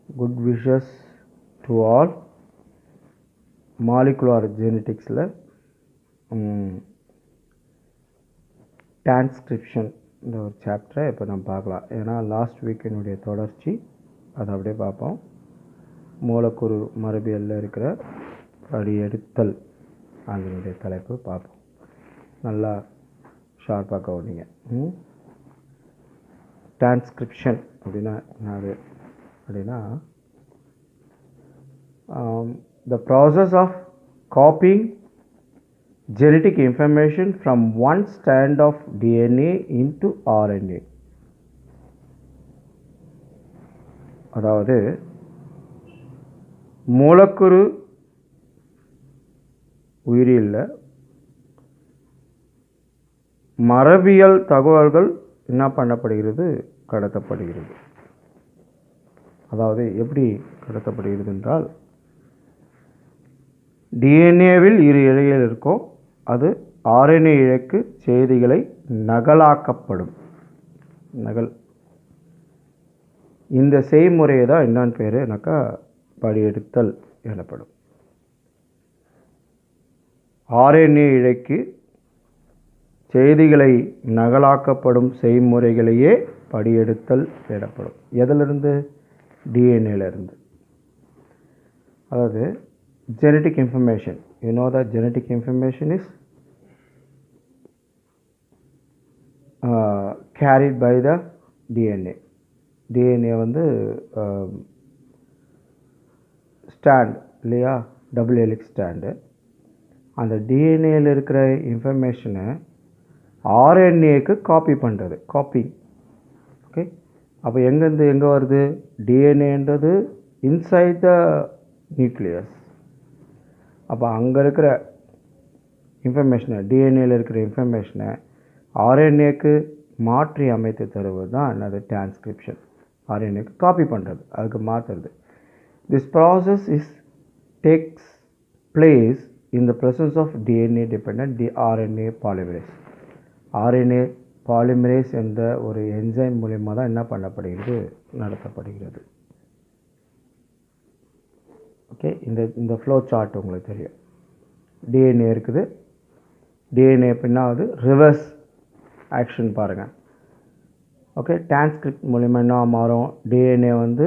Good wishes to all. Molecular geneticsல transcription இந்த ஒரு சாப்டரை இப்போ நம்ம பார்க்கலாம். ஏன்னா லாஸ்ட் வீக்கினுடைய தொடர்ச்சி அதை அப்படியே பார்ப்போம். மூலக்கூறு மரபியலில் இருக்கிற படியெடுத்தல் அதனுடைய தலைப்பு பார்ப்போம். நல்லா ஷார்ப்பாக கவனிங்க. டிரான்ஸ்கிரிப்ஷன் அப்படின்னா அது அப்படின்னா the process of copying genetic information from one strand of DNA into RNA. அதாவது மூலக்கூறு உயிரியல்ல மரபியல் தகவல்கள் என்ன பண்ணப்படுகிறது, கடத்தப்படுகிறது. அதாவது எப்படி கடத்தப்படுகிறது என்றால், டிஎன்ஏவில் இரு இழைகள் இருக்கும், அது ஆர்என்ஏ இழைக்கு செய்திகளை நகலாக்கப்படும். இந்த செய்முறையை தான் என்னன்னு பேர் எனக்கா படியெடுத்தல் எனப்படும். ஆர்என்ஏ இழைக்கு செய்திகளை நகலாக்கப்படும் செய்முறைகளையே படியெடுத்தல் எனப்படும். எதிலிருந்து? டிஎன்ஏலிருந்து. அதாவது genetic information, you know that genetic information is carried by the DNA வந்து ஸ்டாண்ட் இல்லையா, டபுள் ஹெலிக்ஸ் ஸ்டாண்டு. அந்த டிஎன்ஏல இருக்கிற இன்ஃபர்மேஷனை ஆர்என்ஏக்கு காப்பி பண்ணுறது, காப்பிங். ஓகே, அப்போ எங்கேருந்து எங்கே வருது? டிஎன்ஏன்றது இன்சைட் த நியூக்ளியஸ். அப்போ அங்கே இருக்கிற இன்ஃபர்மேஷனை, டிஎன்ஏல இருக்கிற இன்ஃபர்மேஷனை ஆர்என்ஏக்கு மாற்றி அமைத்து தருவது தான் என்னது? டிரான்ஸ்கிரிப்ஷன். ஆர்என்ஏக்கு காப்பி பண்ணுறது, அதுக்கு மாற்றுறது. This process takes place in the presence of DNA dependent RNA polymerase. RNA polymerase என்ற ஒரு என்சைம் மூலமாக தான் என்ன பண்ணப்படுகிறது, நடத்தப்படுகிறது. ஓகே, இந்த ஃப்ளோ சார்ட் உங்களுக்கு தெரியும். டிஎன்ஏ இருக்குது, டிஎன்ஏ பின்னாவது ரிவர்ஸ் ஆக்ஷன் பாருங்கள். ஓகே, டிரான்ஸ்கிரிப்ட் மூலிமா என்ன மாறும்? டிஎன்ஏ வந்து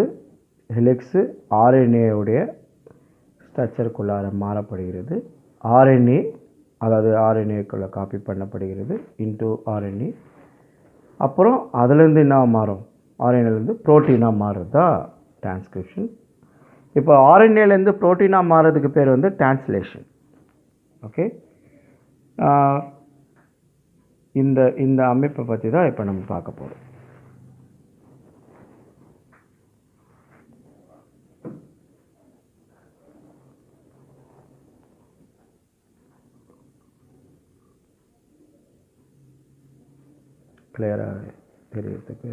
ஹெலிக்ஸு ஆர்என்ஏவுடைய ஸ்ட்ரக்சருக்குள்ளார மாறப்படுகிறது. ஆர்என்ஏ, அதாவது ஆர்என்ஏக்குள்ளே காப்பி பண்ணப்படுகிறது இன்டூ ஆர்என்ஏ. அப்புறம் அதுலேருந்து என்ன மாறும்? ஆர்என்ஏலேருந்து ப்ரோட்டீனாக மாறுறது தான் டிரான்ஸ்கிரிப்ஷன். இப்போ ஆர்என்ஏலேருந்து ப்ரோட்டீனாக மாறுறதுக்கு பேர் வந்து டிரான்ஸ்லேஷன். ஓகே, இந்த அமைப்பை பற்றி தான் இப்போ நம்ம பார்க்க போகிறோம். கிளியராக தெரியறதுக்கு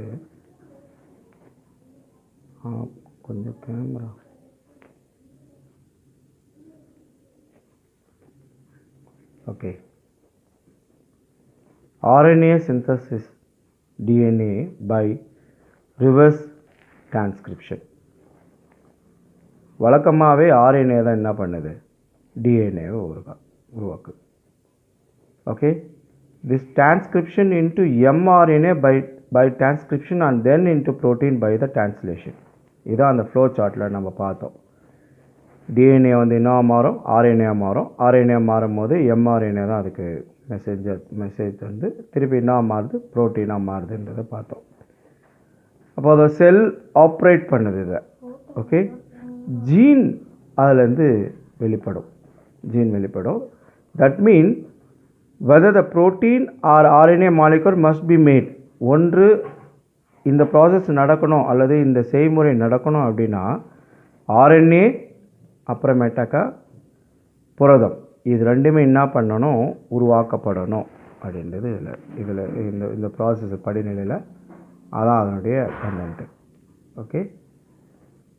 கொஞ்சம் camera. Okay, RNA synthesis DNA by reverse transcription. வழக்கமாகவே ஆர்என்ஏ தான் என்ன பண்ணுது? டிஎன்ஏவை உருவாக்குது. Okay, this transcription into mRNA by transcription and then into protein by the translation. இதான் அந்த ஃப்ளோ சார்ட்டில் நம்ம பார்த்தோம். டிஎன்ஏ வந்து என்ன மாறும்? ஆர்என்ஏ மாறும். ஆர்என்ஏ மாறும் போது எம்ஆர்என்ஏ தான் அதுக்கு மெசேஜ் வந்து திருப்பி என்ன மாறுது? ப்ரோட்டீனாக மாறுதுன்றதை பார்த்தோம். அப்போ அதை செல் ஆப்ரேட் பண்ணுது இதை. ஓகே, ஜீன் அதுலேருந்து வெளிப்படும். That mean whether the protein or RNA molecule must be made. ஒன்று இந்த ப்ராசஸ் நடக்கணும் அல்லது இந்த செய்முறை நடக்கணும் அப்படின்னா ஆர்என்ஏ அப்புறமேட்டாக்கா புரதம், இது ரெண்டுமே என்ன பண்ணணும்? உருவாக்கப்படணும் அப்படின்றது இதில் இந்த ப்ராசஸ் படிநிலையில் அதான் அதனுடைய கண்டென்ட்டு. ஓகே,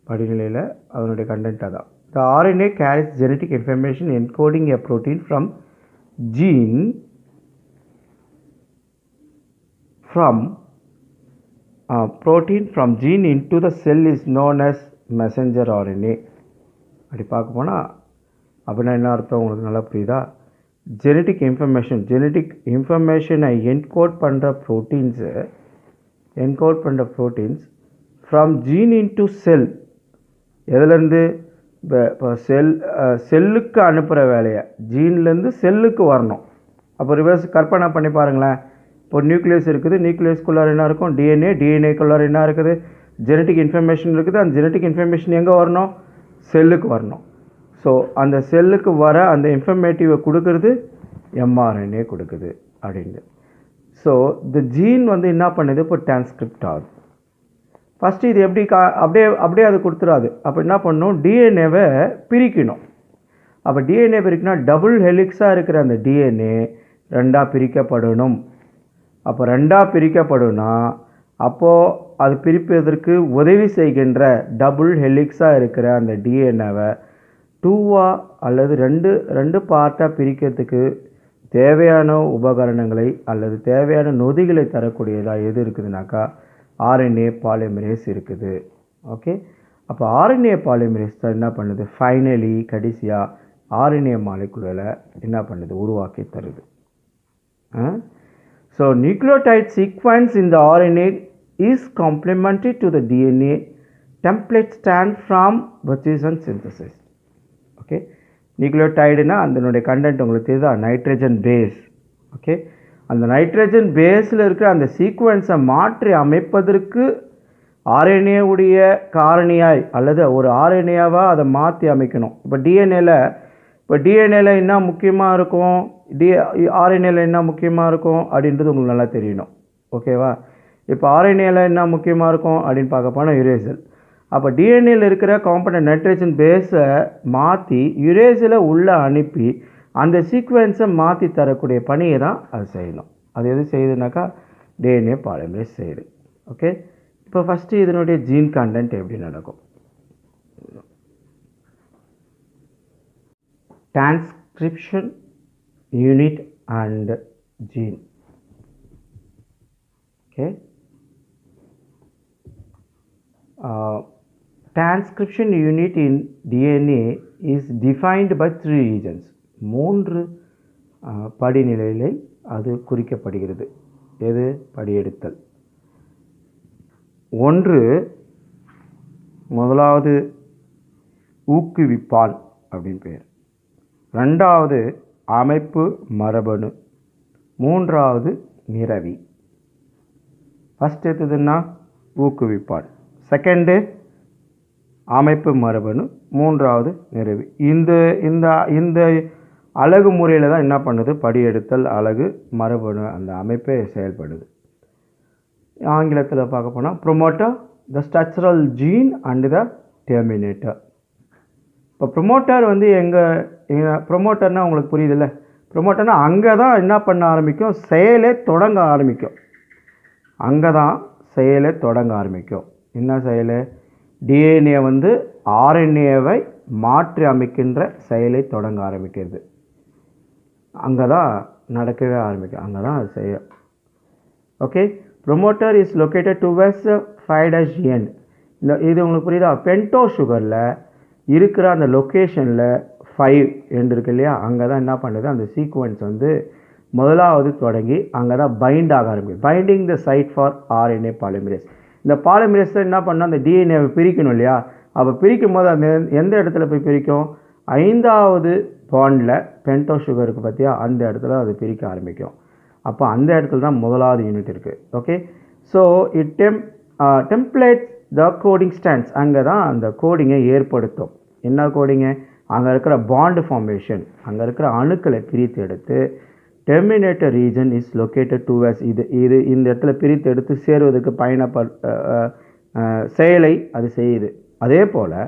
படிநிலையில் அதனுடைய கண்டென்ட் அதான். The RNA carries genetic information encoding a protein from gene protein from gene into the cell is known as messenger RNA. அப்படி பார்க்க போனால் அப்படின்னா என்ன அர்த்தம் உங்களுக்கு நல்லா புரியுதா? ஜெனட்டிக் இன்ஃபர்மேஷனை என்கோட் பண்ணுற ப்ரோட்டீன்ஸ் ஃப்ரம் ஜீன் இன்டு செல். எதுலேருந்து? இப்போ செல்லுக்கு அனுப்புகிற வேலையை ஜீன்லேருந்து செல்லுக்கு வரணும். அப்போ ரிவர்ஸ் கற்பனை பண்ணி பாருங்களேன். இப்போ நியூக்ளியஸ் இருக்குது, நியூக்ளியஸ்குள்ளார என்ன இருக்கும்? டிஎன்ஏக்குள்ளார என்ன இருக்குது? ஜெனட்டிக் இன்ஃபர்மேஷன் இருக்குது. அந்த ஜெனட்டிக் இன்ஃபர்மேஷன் எங்கே வரணும்? செல்லுக்கு வரணும். ஸோ அந்த செல்லுக்கு வர அந்த இன்ஃபர்மேட்டிவை கொடுக்கறது எம்ஆர்என்ஏ கொடுக்குது அப்படின்ட்டு. ஸோ இந்த ஜீன் வந்து என்ன பண்ணுது? இப்போ டிரான்ஸ்கிரிப்ட் ஆகுது. ஃபஸ்ட்டு இது எப்படி அப்படியே அது கொடுத்துடாது. அப்போ என்ன பண்ணணும்? டிஎன்ஏவை பிரிக்கணும். அப்போ டிஎன்ஏ பிரிக்கணும், டபுள் ஹெலிக்ஸாக இருக்கிற அந்த டிஎன்ஏ ரெண்டாக பிரிக்கப்படணும். அப்போ ரெண்டாக பிரிக்கப்படும்னா அப்போது அது பிரிப்பதற்கு உதவி செய்கின்ற டபுள் ஹெலிக்ஸாக இருக்கிற அந்த டிஎன்ஏவை டூவாக அல்லது ரெண்டு பார்ட்டாக பிரிக்கிறதுக்கு தேவையான உபகரணங்களை அல்லது தேவையான நொதிகளை தரக்கூடியதாக எது இருக்குதுனாக்கா ஆர்என்ஏ பாலிமரேஸ் இருக்குது. ஓகே, அப்போ ஆர்என்ஏ பாலிமரேஸ் தான் என்ன பண்ணுது? ஃபைனலி கடைசியாக ஆர்என்ஏ மாலிகுலை என்ன பண்ணுது? உருவாக்கி தருது. ஸோ நியூக்ளியோடைட் சீக்வன்ஸ் இந்த RNA is complementary to the DNA template stand from which is on synthesis. Okay, நியூக்ளியோடைடுனா அதனுடைய கண்டென்ட் உங்களுக்கு தெரியுதா? Nitrogen base. ஓகே, அந்த நைட்ரஜன் பேஸில் இருக்கிற அந்த சீக்வன்ஸை மாற்றி அமைப்பதற்கு ஆர்என்ஏ உடைய காரணியாய் அல்லது ஒரு ஆர்என்ஏவாக அதை மாற்றி அமைக்கணும். இப்போ டிஎன்ஏல என்ன முக்கியமாக இருக்கும்? ஆர்என்ஏல என்ன முக்கியமாக இருக்கும் அப்படின்றது உங்களுக்கு நல்லா தெரியணும். ஓகேவா? இப்போ ஆர்என்ஏல என்ன முக்கியமாக இருக்கும் அப்படின்னு பார்க்க போனால் யுரேசில். அப்போ டிஎன்ஏல இருக்கிற காம்பனன்ட் நைட்ரஜன் பேஸை மாற்றி யுரேசில் உள்ளே அனுப்பி அந்த சீக்வென்ஸை மாற்றி தரக்கூடிய பணியை தான் அது செய்யணும். அது எது செய்யுதுனாக்கா டிஎன்ஏ பாலிமரேஸ் செய்யுது. ஓகே, இப்போ ஃபஸ்ட்டு இதனுடைய ஜீன் கண்டென்ட் எப்படி நடக்கும்? Transcription unit and gene. Okay, transcription unit in DNA is defined by 3 regions. 3 படிநிலையிலே அது குறிக்கப்படுகிறது. எது? படியெடுத்தல். ஒன்று, முதலாவது ஊக்குவிப்பான் அப்படின்னு பேர். ரெண்டாவது அமைப்பு மரபணு. மூன்றாவது நிரவி. ஃபஸ்ட் எடுத்ததுன்னா ஊக்குவிப்பான், செகண்டு அமைப்பு மரபணு, மூன்றாவது நிரவி. இந்த அழகு முறையில் தான் என்ன பண்ணுது? படியெடுத்தல், அழகு, மரபணு அந்த அமைப்பே செயல்படுது. ஆங்கிலத்தில் பார்க்க போனால் promoter, the structural gene and the terminator. இப்போ ப்ரொமோட்டர் வந்து ப்ரொமோட்டர்னால் உங்களுக்கு புரியுதில்ல? ப்ரொமோட்டர்னால் அங்கே தான் என்ன பண்ண ஆரம்பிக்கும்? செயலே தொடங்க ஆரம்பிக்கும். அங்கே தான் செயலே தொடங்க ஆரம்பிக்கும். என்ன செயல்? டிஎன்ஏ வந்து ஆர்என்ஏவை மாற்றி அமைக்கின்ற செயலை தொடங்க ஆரம்பிக்கிறது. அங்கே தான் நடக்கவே ஆரம்பிக்கும். அங்கே தான் அது செய்ய. Okay, promoter is located towards 5' இது உங்களுக்கு புரியுதா? பென்டோ சுகரில் இருக்கிற அந்த லொக்கேஷனில் 5 எண்ட் இருக்கு இல்லையா? அங்கே தான் என்ன பண்ணுது? அந்த சீக்வன்ஸ் வந்து முதலாவது தொடங்கி அங்கே தான் பைண்ட் ஆக ஆரம்பிக்கும். Binding the site for RNA polymerase. இந்த பாலிமரேஸ் என்ன பண்ணால் அந்த டிஎன்ஏவை பிரிக்கணும் இல்லையா? அப்போ பிரிக்கும் போது அந்த எந்த இடத்துல போய் பிரிக்கும்? 5வது பாண்டில் பென்டோ சுகருக்கு பார்த்தியா, அந்த இடத்துல அது பிரிக்க ஆரம்பிக்கும். அப்போ அந்த இடத்துல தான் முதலாவது யூனிட் இருக்குது. Okay, so it template the coding stands. அங்கே தான் அந்த கோடிங்கை ஏற்படுத்தும். என்ன கோடிங்க? அங்கே இருக்கிற பாண்ட் ஃபார்மேஷன், அங்கே இருக்கிற அணுக்களை பிரித்து எடுத்து terminator region is located towards இது இந்த இடத்துல பிரித்து எடுத்து சேருவதற்கு செயலை அது செய்யுது. அதே போல்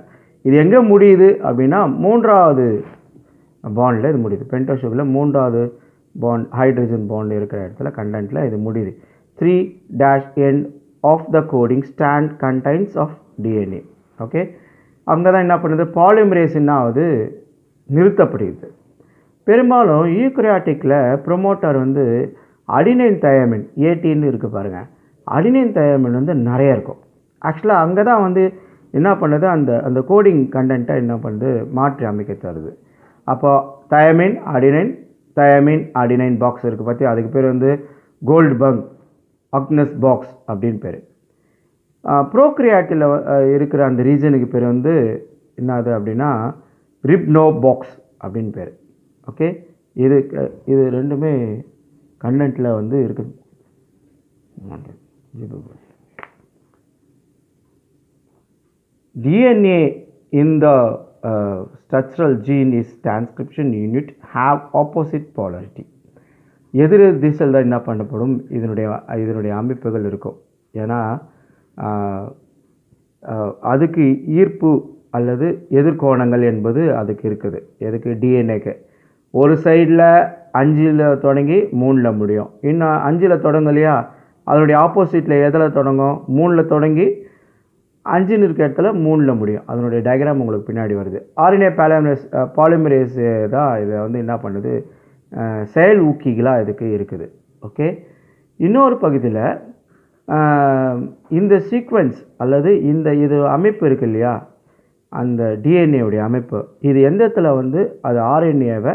இது எங்கே முடியுது அப்படின்னா 3வது பாண்டில் இது முடியுது. பென்டோ சுகரில் 3வது பாண்ட் ஹைட்ரஜன் பாண்ட் இருக்கிற இடத்துல கண்டென்ட்டில் இது முடியுது. 3' end of the coding strand contains of DNA. Okay, அங்கே தான் என்ன பண்ணுது? பாலிமரேஸ் என்ன ஆகுது? நிறுத்தப்படுகிறது. பெரும்பாலும் யூக்ரியாட்டிக்கில் ப்ரொமோட்டர் வந்து அடினைன் தயமின் 18 இருக்குது பாருங்கள். அடினைன் தயமின் வந்து நிறைய இருக்கும். ஆக்சுவலாக அங்கே தான் வந்து என்ன பண்ணுது, அந்த அந்த கோடிங் கண்டென்ட்டை என்ன பண்ணுது, மாற்றி அமைக்க தருது. அப்போ தயமின் அடினைன் பாக்ஸ் இருக்குது பற்றி, அதுக்கு பேர் வந்து கோல்ட்பர்க் அக்னஸ் பாக்ஸ் அப்படின்னு பேர். ப்ரோக்ரியாட்டில் இருக்கிற அந்த ரீஜனுக்கு பேர் வந்து என்னது அப்படின்னா ரிப்னோ பாக்ஸ் அப்படின்னு பேர். ஓகே, இது ரெண்டுமே கண்டென்ட்டில் வந்து இருக்குது. DNA in the structural gene is transcription unit have opposite polarity. எதிர் திசையில் தான் என்ன பண்ணப்படும், இதனுடைய அமைப்புகள் இருக்கும். ஏன்னா அதுக்கு ஈர்ப்பு அல்லது எதிர்கோணங்கள் என்பது அதுக்கு இருக்குது. எதுக்கு, டிஎன்ஏக்கு. ஒரு சைடில் 5ல் தொடங்கி 3ல் முடியும், இன்னும் 5ல் தொடங்கலையா, அதனுடைய ஆப்போசிட்டில் எதில் தொடங்கும், 3ல் தொடங்கி 5ன்னு இருக்க இடத்துல 3ல் முடியும். அதனுடைய டயக்ராம் உங்களுக்கு பின்னாடி வருது. ஆர்என்ஏ பாலிமரேஸ் தான் இதை வந்து என்ன பண்ணுது, செயல் ஊக்கிகளாக இதுக்கு இருக்குது. ஓகே, இன்னொரு பகுதியில் இந்த சீக்வென்ஸ் அல்லது இது அமைப்பு இருக்கு இல்லையா, அந்த டிஎன்ஏவுடைய அமைப்பு, இது எந்த இடத்துல வந்து அது ஆர்என்ஏவை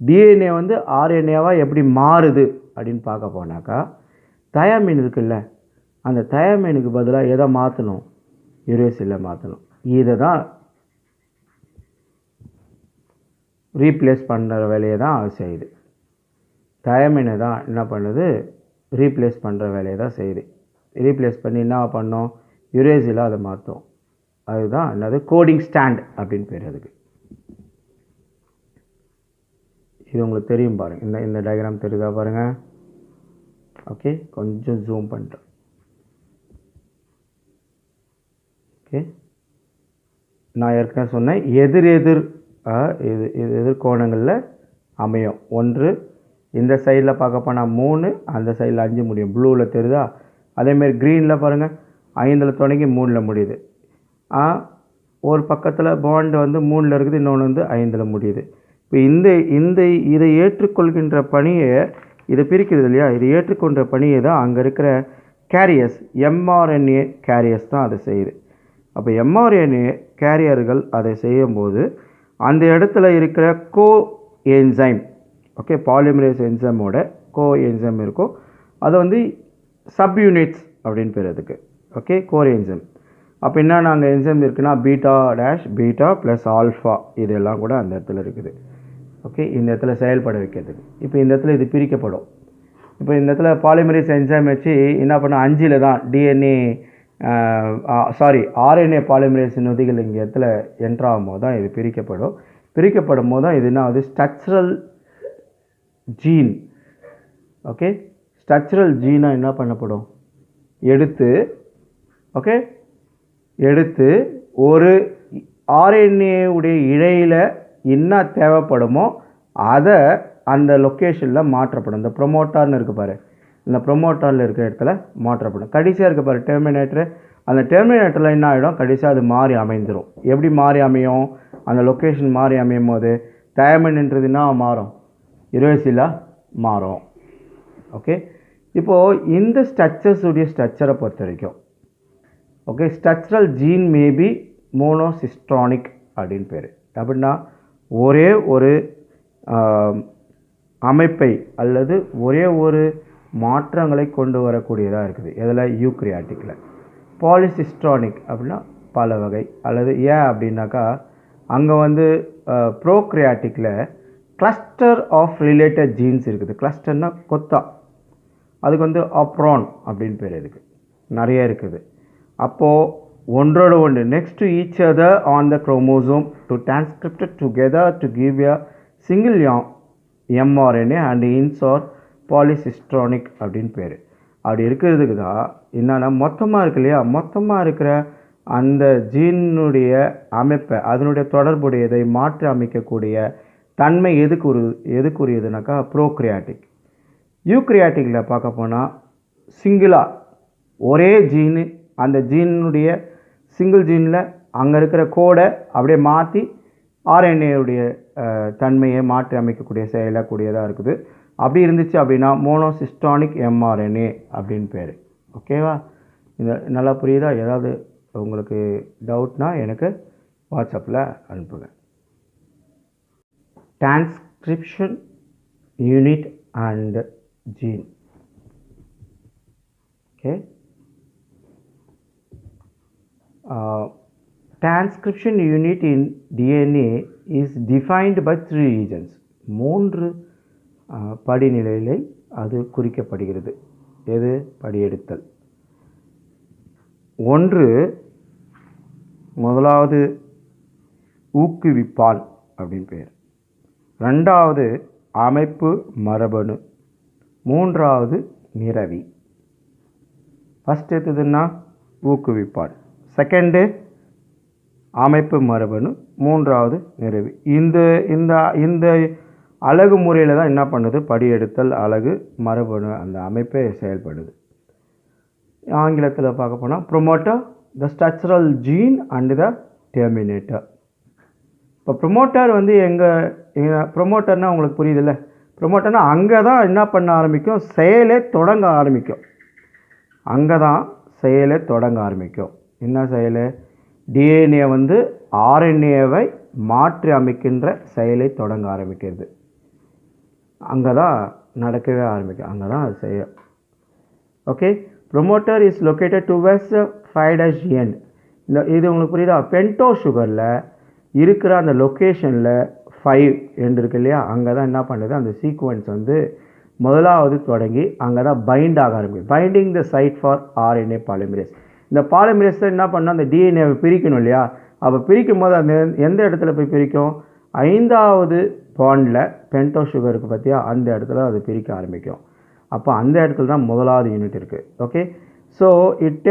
டிஎன்ஏ வந்து ஆர்என்ஏவாக எப்படி மாறுது அப்படின்னு பார்க்க போனாக்கா, தயாமின் இருக்குல்ல, அந்த தயாமினுக்கு பதிலாக எதை மாற்றணும், யுரேசிலில் மாற்றணும். இதை தான் ரீப்ளேஸ் பண்ணுற வேலையை தான் அது செய்யுது. தயமினை தான் என்ன பண்ணுது, ரீப்ளேஸ் பண்ணுற வேலையை தான் செய்யுது. ரீப்ளேஸ் பண்ணி என்ன பண்ணோம், யுரேசில் அதை மாற்றோம். அதுதான் என்னது, கோடிங் ஸ்டாண்ட் அப்படின்னு பேர் அதுக்கு. இது உங்களுக்கு தெரியும் பாருங்கள், இந்த டயக்ராம் தெரியுதா பாருங்கள். ஓகே, கொஞ்சம் ஜூம் பண்ணுறேன். ஓகே, நான் ஏற்கனவே சொன்னேன், எதிர்கோணங்களில் அமையும். ஒன்று இந்த சைடில் பார்க்க போனால் 3, அந்த சைடில் 5 முடியும். ப்ளூவில் தெரியுதா, அதேமாரி க்ரீனில் பாருங்கள் 5ல் தொடங்கி 3ல் முடியுது. ஒரு பக்கத்தில் பாண்டு வந்து 3ல் இருக்குது, இன்னொன்று வந்து 5ல் முடியுது. இப்போ இதை ஏற்றுக்கொள்கின்ற பணியை, இதை பிரிக்கிறது இல்லையா, இதை ஏற்றுக்கொண்ட பணியை தான் அங்கே இருக்கிற கேரியர்ஸ், எம்ஆர்என்ஏ கேரியர்ஸ் தான் அதை செய்யுது. அப்போ எம்ஆர்என்ஏ கேரியர்கள் அதை செய்யும்போது அந்த இடத்துல இருக்கிற கோ என்சைம், ஓகே, பாலிமரேஸ் என்சைமோட கோ என்சைம் இருக்கும், அதை வந்து சப் யூனிட்ஸ் அப்படின்னு பேர் அதுக்கு. Okay, core enzyme. அப்போ என்னென்ன அங்கே என்சைம் இருக்குன்னா, பீட்டா ப்ளஸ் ஆல்ஃபா, இதெல்லாம் கூட அந்த இடத்துல இருக்குது. ஓகே, இந்த இடத்துல செயல்பட வைக்கிறதுக்கு. இப்போ இந்த இடத்துல இது பிரிக்கப்படும். இப்போ இந்த இடத்துல பாலிமரேஸ் என்சைம் வச்சு என்ன பண்ண, 5ல் தான் டிஎன்ஏ ஆர்என்ஏ பாலிமரேஸ் நொதிகள் இங்கே இடத்துல என்ட்ராகும் போது தான் இது பிரிக்கப்படும் போது தான் இது என்ன ஆகுது, ஸ்ட்ரக்சரல் ஜீன். ஓகே, ஸ்ட்ரக்சரல் ஜீனாக என்ன பண்ணப்படும், எடுத்து ஒரு ஆர்என்ஏவுடைய இழையில் என்ன தேவைப்படுமோ அதை அந்த லொக்கேஷனில் மாற்றப்படும். இந்த ப்ரொமோட்டார்னு இருக்குது பாரு, இந்த ப்ரொமோட்டாரில் இருக்கிற இடத்துல மாற்றப்படும். கடைசியாக இருக்க பாரு டெர்மினேட்டரு, அந்த டெர்மினேட்டரில் என்ன ஆகிடும், கடைசியாக அது மாறி அமைந்துடும். எப்படி மாறி அமையும், அந்த லொக்கேஷன் மாறி அமையும் போது தயமின்ன்றதுன்னா மாறும், யுரேசிலாக மாறும். ஓகே, இப்போது இந்த ஸ்ட்ரக்சரை பொறுத்த வரைக்கும், ஓகே, ஸ்ட்ரக்சரல் ஜீன் மேபி மோனோசிஸ்ட்ரானிக் அப்படின்னு பேர். அப்படின்னா ஒரே ஒரு அமைப்பை அல்லது ஒரே ஒரு மாற்றங்களை கொண்டு வரக்கூடியதாக இருக்குது. இதில் யூக்ரியாட்டிக்கில். பாலிசிஸ்ட்ரானிக் அப்படின்னா பல வகை, அல்லது ஏன் அப்படின்னாக்கா அங்கே வந்து ப்ரோக்ரியாட்டிக்கில் கிளஸ்டர் ஆஃப் ரிலேட்டட் ஜீன்ஸ் இருக்குது. கிளஸ்டர்னால் கொத்தா, அதுக்கு வந்து ஆப்ரான் அப்படின்னு பேர் இருக்குது, நிறைய இருக்குது. அப்போது ஒன்றோட ஒன்று next to each other on the chromosome to transcripted together to give a single mRNA and ins are polycistronic அப்படின்னு பேர். அப்படி இருக்கிறதுக்கு தான் என்னென்னா மொத்தமாக இருக்கு இல்லையா, மொத்தமாக இருக்கிற அந்த ஜீனுடைய அமைப்பை, அதனுடைய தொடர்புடையதை மாற்றி அமைக்கக்கூடிய தன்மை எதுக்குரியதுனாக்கா ப்ரோக்ரியாட்டிக். யூக்ரியாட்டிக்கில் பார்க்க போனால் சிங்கிளாக ஒரே ஜீனு, அந்த ஜீனுடைய சிங்கிள் ஜீனில் அங்கே இருக்கிற கோடை அப்படியே மாற்றி ஆர்என்ஏவுடைய தன்மையை மாற்றி அமைக்கக்கூடிய செயலக்கூடியதாக இருக்குது. அப்படி இருந்துச்சு அப்படின்னா மோனோசிஸ்டானிக் எம்ஆர்என்ஏ அப்படின்னு பேர். ஓகேவா, இது நல்லா புரியுதா? ஏதாவது உங்களுக்கு டவுட்னா எனக்கு வாட்ஸ்அப்பில் அனுப்புங்க. Transcription unit and gene. Okay, transcription unit in DNA is defined by 3 regions. 3 படிநிலையிலே அது குறிக்கப்படுகிறது. எது? படியெடுத்தல். ஒன்று, முதலாவது ஊக்குவிப்பான் அப்படின்னு பேர். ரெண்டாவது அமைப்பு மரபணு. மூன்றாவது நிரவி. ஃபஸ்ட் எதுன்னா ஊக்குவிப்பான், செகண்டு அமைப்பு மரபணு, மூன்றாவது நிரவி. இந்த இந்த இந்த அலகு முறையில் தான் என்ன பண்ணுது? படியெடுத்தல், அலகு, மரபணு, அந்த அமைப்பே செயல்படுது. ஆங்கிலத்தில் பார்க்க போனால் promoter, the structural gene and the terminator. இப்போ ப்ரொமோட்டர் வந்து ப்ரொமோட்டர்னால் உங்களுக்கு புரியுதில்ல? ப்ரொமோட்டர்னால் அங்கே தான் என்ன பண்ண ஆரம்பிக்கும்? செயலே தொடங்க ஆரம்பிக்கும். அங்கே தான் செயலே தொடங்க ஆரம்பிக்கும். என்ன செயல்? டிஎன்ஏ வந்து ஆர்என்ஏவை மாற்றி அமைக்கின்ற செயலை தொடங்க ஆரம்பிக்கிறது. அங்கே தான் நடக்கவே ஆரம்பிக்கும். அங்கே தான் அது செய்யும். Okay, promoter is located towards 5' end. இது உங்களுக்கு புரியுதா? பென்டோ சுகரில் இருக்கிற அந்த லொக்கேஷனில் 5 எண்ட் இருக்கு இல்லையா? அங்கே தான் என்ன பண்ணுது? அந்த சீக்வன்ஸ் வந்து முதலாவது தொடங்கி அங்கே தான் பைண்ட் ஆக ஆரம்பிக்கும். Binding the site for RNA polymerase. இந்த பாலிமரேஸ் என்ன பண்ணால் அந்த டிஎன்ஏவை பிரிக்கணும் இல்லையா? அப்போ பிரிக்கும் போது அந்த எந்த இடத்துல போய் பிரிக்கும்? 5வது பாண்டில் பென்டோ சுகருக்கு பற்றியா அந்த இடத்துல அது பிரிக்க ஆரம்பிக்கும். அப்போ அந்த இடத்துல தான் முதலாவது யூனிட் இருக்குது. Okay, so it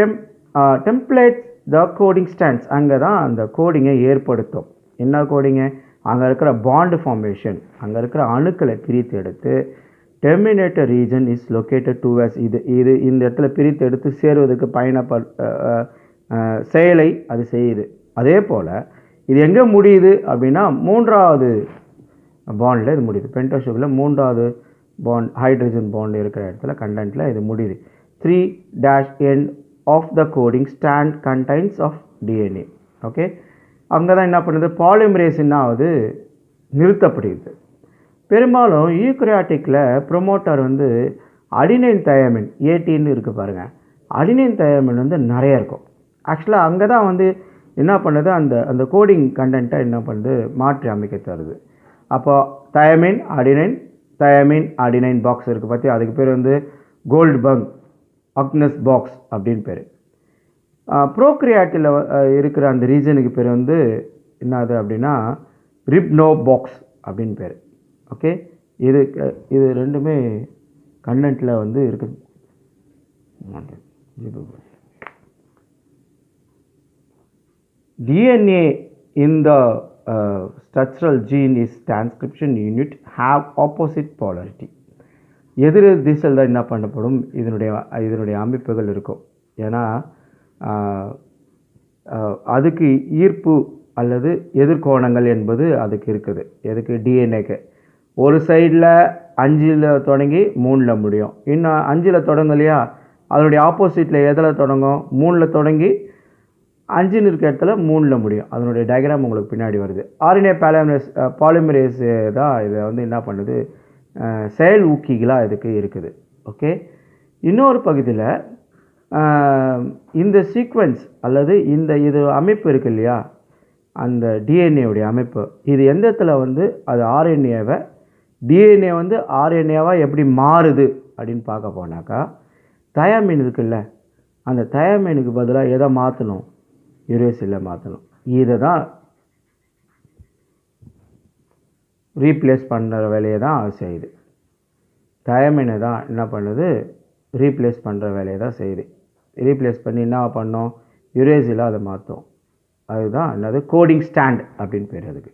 templates the coding stands. அங்கே தான் அந்த கோடிங்கை ஏற்படுத்தும். என்ன கோடிங்கு? அங்கே இருக்கிற பாண்டு ஃபார்மேஷன், அங்கே இருக்கிற அணுக்களை பிரித்து எடுத்து terminator region is located towards. இது இந்த இடத்துல பிரித்து எடுத்து சேருவதற்கு செயலை அது செய்யுது. அதே போல் இது எங்கே முடியுது அப்படின்னா 3வது பாண்டில் இது முடியுது. பென்டோ சுகரில் 3வது பாண்ட், ஹைட்ரஜன் பாண்ட் இருக்கிற இடத்துல கண்டென்ட்டில் இது முடியுது. 3' end of the coding strand contains of DNA. Okay, அங்கே தான் என்ன பண்ணுது? பாலிமரேஸ் என்ன ஆகுது? நிறுத்தப்படுகிறது. பெரும்பாலும் யூக்ரியாட்டிக்கில் ப்ரொமோட்டர் வந்து அடினைன் தயமின், ஏடின்னு இருக்குது பாருங்கள். அடினைன் தயமின் வந்து நிறைய இருக்கும். ஆக்சுவலாக அங்கே தான் வந்து என்ன பண்ணுது? அந்த கோடிங் கண்டென்ட்டை என்ன பண்ணுது? மாற்றி அமைக்க தருது. அப்போ தயமின் அடினைன் பாக்ஸ் இருக்குது பற்றி, அதுக்கு பேர் வந்து கோல்ட்பர்க் அக்னஸ் பாக்ஸ் அப்படின்னு பேர். ப்ரோக்ரியாட்டில் இருக்கிற அந்த ரீஜனுக்கு பேர் வந்து என்னது அப்படின்னா ரிப்னோ பாக்ஸ் அப்படின்னு பேர். ஓகே, இது ரெண்டுமே கண்டென்ட்டில் வந்து இருக்குது. DNA in the structural gene is transcription unit have opposite polarity. எதிர் திசையில் தான் என்ன பண்ணப்படும்? இதனுடைய அமைப்புகள் இருக்கும். ஏன்னா அதுக்கு ஈர்ப்பு அல்லது எதிர்கோணங்கள் என்பது அதுக்கு இருக்குது. எதுக்கு? டிஎன்ஏக்கு. ஒரு சைடில் 5ல் தொடங்கி 3ல் முடியும். இன்னும் 5ல் தொடங்கலையா? அதனுடைய ஆப்போசிட்டில் எதில் தொடங்கும்? 3ல் தொடங்கி 5ன்னு இருக்கிற இடத்துல 3ல் முடியும். அதனுடைய டயக்ராம் உங்களுக்கு பின்னாடி வருது. ஆர்என்ஏ பாலிமரேஸ் தான் இதை வந்து என்ன பண்ணுது? செயல் ஊக்கிகளாக இதுக்கு இருக்குது. ஓகே, இன்னொரு பகுதியில் இந்த சீக்வன்ஸ் அல்லது இது அமைப்பு இருக்குது இல்லையா? அந்த டிஎன்ஏவுடைய அமைப்பு, இது எந்த இடத்துல வந்து அது டிஎன்ஏ வந்து ஆர்என்ஏவாக எப்படி மாறுது அப்படின்னு பார்க்க போனாக்கா, தயாமின் இருக்குல்ல, அந்த தயாமினுக்கு பதிலாக எதை மாற்றணும்? யூரேசிலில் மாற்றணும். இதை தான் ரீப்ளேஸ் பண்ணுற வேலையை தான் அது செய்யுது. தயமினை தான் என்ன பண்ணுது? ரீப்ளேஸ் பண்ணுற வேலையை தான் செய்யுது. ரீப்ளேஸ் பண்ணி என்ன பண்ணோம்? யூரேசில் அதை மாற்றும். அதுதான் என்னது? கோடிங் ஸ்டாண்ட் அப்படின்னு பேர் அதுக்கு.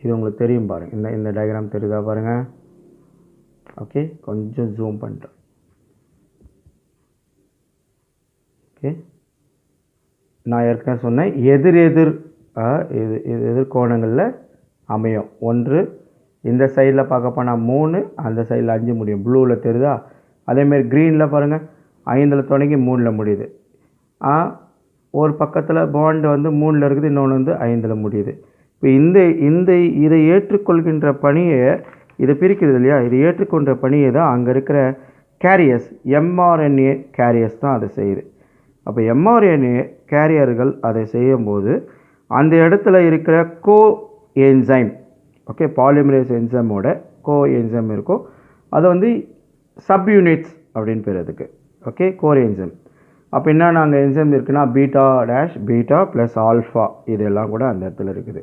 இது உங்களுக்கு தெரியும் பாருங்கள். இந்த டயக்ராம் தெரியுதா பாருங்கள். ஓகே, கொஞ்சம் ஜூம் பண்ணிட்டோம். ஓகே, நான் ஏற்கனவே சொன்னேன் எதிர்கோணங்களில் அமையும். ஒன்று இந்த சைடில் பார்க்க போனால் 3, அந்த சைடில் 5 முடியும். ப்ளூவில் தெரியுதா? அதேமாரி க்ரீனில் பாருங்கள், 5ல் தொடங்கி 3ல் முடியுது. ஒரு பக்கத்தில் பாண்ட் வந்து 3ல் இருக்குது, இன்னொன்று வந்து 5ல் முடியுது. இப்போ இதை ஏற்றுக்கொள்கின்ற பணியை இதை பிரிக்கிறது இல்லையா, இதை ஏற்றுக்கொண்ட பணியை தான் அங்கே இருக்கிற கேரியர்ஸ், எம்ஆர்என்ஏ கேரியர்ஸ் தான் அதை செய்யுது. அப்போ எம்ஆர்என்ஏ கேரியர்கள் அதை செய்யும்போது அந்த இடத்துல இருக்கிற கோ என்சைம், ஓகே, பாலிமரேஸ் என்சைமோட கோ என்சைம் இருக்கும், அது வந்து சப் யூனிட்ஸ் அப்படின்னு பேர் அதுக்கு, ஓகே, கோர் என்சைம். அப்போ என்னென்ன அங்கே என்சைம் இருக்குன்னா beta dash, beta plus alpha, இதெல்லாம் கூட அந்த இடத்துல இருக்குது.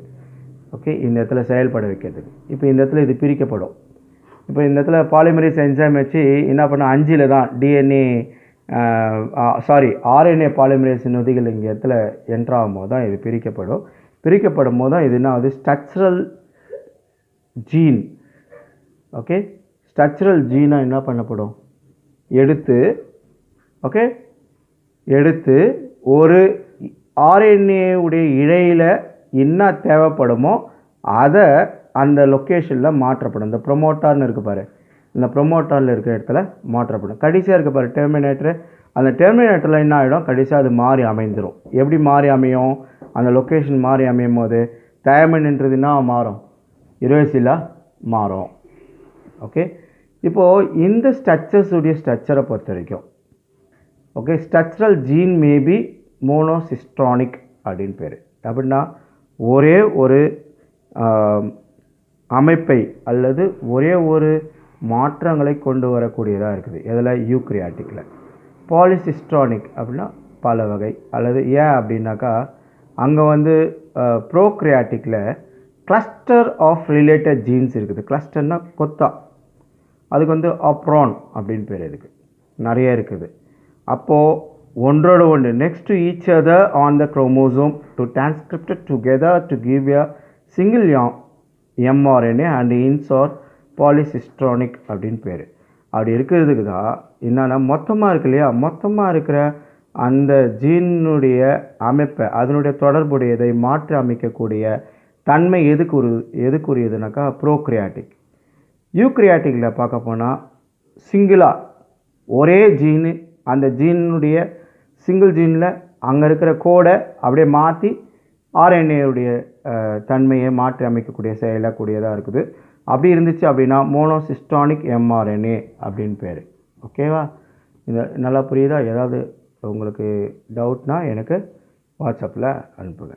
ஓகே, இந்த இடத்துல செயல்பட வைக்கிறதுக்கு. இப்போ இந்த இடத்துல இது பிரிக்கப்படும். இப்போ இந்த இடத்துல பாலிமரேஸ் என்சைம் வச்சு என்ன பண்ண 5ல் தான் டிஎன்ஏ ஆர்என்ஏ பாலிமரேஸ் நொதிகள் இங்கே இடத்துல என்ட்ராகும் போது தான் இது பிரிக்கப்படும் போது தான் இது என்ன ஆகுது, ஸ்ட்ரக்சரல் ஜீன். ஓகே, ஸ்ட்ரக்சரல் ஜீனாக என்ன பண்ணப்படும், எடுத்து ஒரு ஆர்என்ஏ உடைய இழையில் என்ன தேவைப்படுமோ அதை அந்த லொக்கேஷனில் மாற்றப்படும். இந்த ப்ரொமோட்டார்னு இருக்குது பாரு, இந்த ப்ரொமோட்டாரில் இருக்கிற இடத்துல மாற்றப்படும். கடைசியாக இருக்க பாரு டெர்மினேட்டரு, அந்த டெர்மினேட்டரில் என்ன ஆகிடும், கடைசியாக அது மாறி அமைந்துடும். எப்படி மாறி அமையும், அந்த லொக்கேஷன் மாறி அமையும் போது டைமண்ட்ன்றது என்ன மாறும், யுரேசிலாக மாறும். ஓகே, இப்போது இந்த ஸ்ட்ரக்சர்ஸுடைய ஸ்ட்ரக்சரை பொறுத்த வரைக்கும், ஓகே, ஸ்ட்ரக்சரல் ஜீன் மேபி மோனோசிஸ்ட்ரானிக் அப்படின்னு பேர். அப்படின்னா ஒரே ஒரு அமைப்பை அல்லது ஒரே ஒரு மாற்றங்களை கொண்டு வரக்கூடியதாக இருக்குது. இதில் யூக்ரியாட்டிக்கில். பாலிசிஸ்ட்ரானிக் அப்படின்னா பல வகை, அல்லது ஏன் அப்படின்னாக்கா அங்கே வந்து ப்ரோக்ரியாட்டிக்கில் கிளஸ்டர் ஆஃப் ரிலேட்டட் ஜீன்ஸ் இருக்குது. கிளஸ்டர்னால் கொத்தா, அதுக்கு வந்து ஆப்ரான் அப்படின்னு பேர் இருக்குது, நிறைய இருக்குது. அப்போது ஒன்றோடு ஒன்று next to each other on the chromosome to transcripted together to give a single mRNA and ins are polycistronic அப்படின்னு பேர். அப்படி இருக்கிறதுக்கு தான் என்னென்னா மொத்தமாக இருக்கு இல்லையா, மொத்தமாக இருக்கிற அந்த ஜீனுடைய அமைப்பை, அதனுடைய தொடர்புடையதை மாற்றி அமைக்கக்கூடிய தன்மை எதுக்குரியதுனாக்கா ப்ரோக்ரியாட்டிக். யூக்ரியாட்டிக்கில் பார்க்க போனால் சிங்கிளாக ஒரே ஜீனு, அந்த ஜீனுடைய சிங்கிள் ஜீனில் அங்கே இருக்கிற கோடை அப்படியே மாற்றி ஆர்என்ஏவுடைய தன்மையை மாற்றி அமைக்கக்கூடிய செயலக்கூடியதாக இருக்குது. அப்படி இருந்துச்சு அப்படின்னா மோனோசிஸ்டானிக் எம்ஆர்என்ஏ அப்படின்னு பேர். ஓகேவா, இது நல்லா புரியுதா? ஏதாவது உங்களுக்கு டவுட்னா எனக்கு வாட்ஸ்அப்பில் அனுப்புங்க.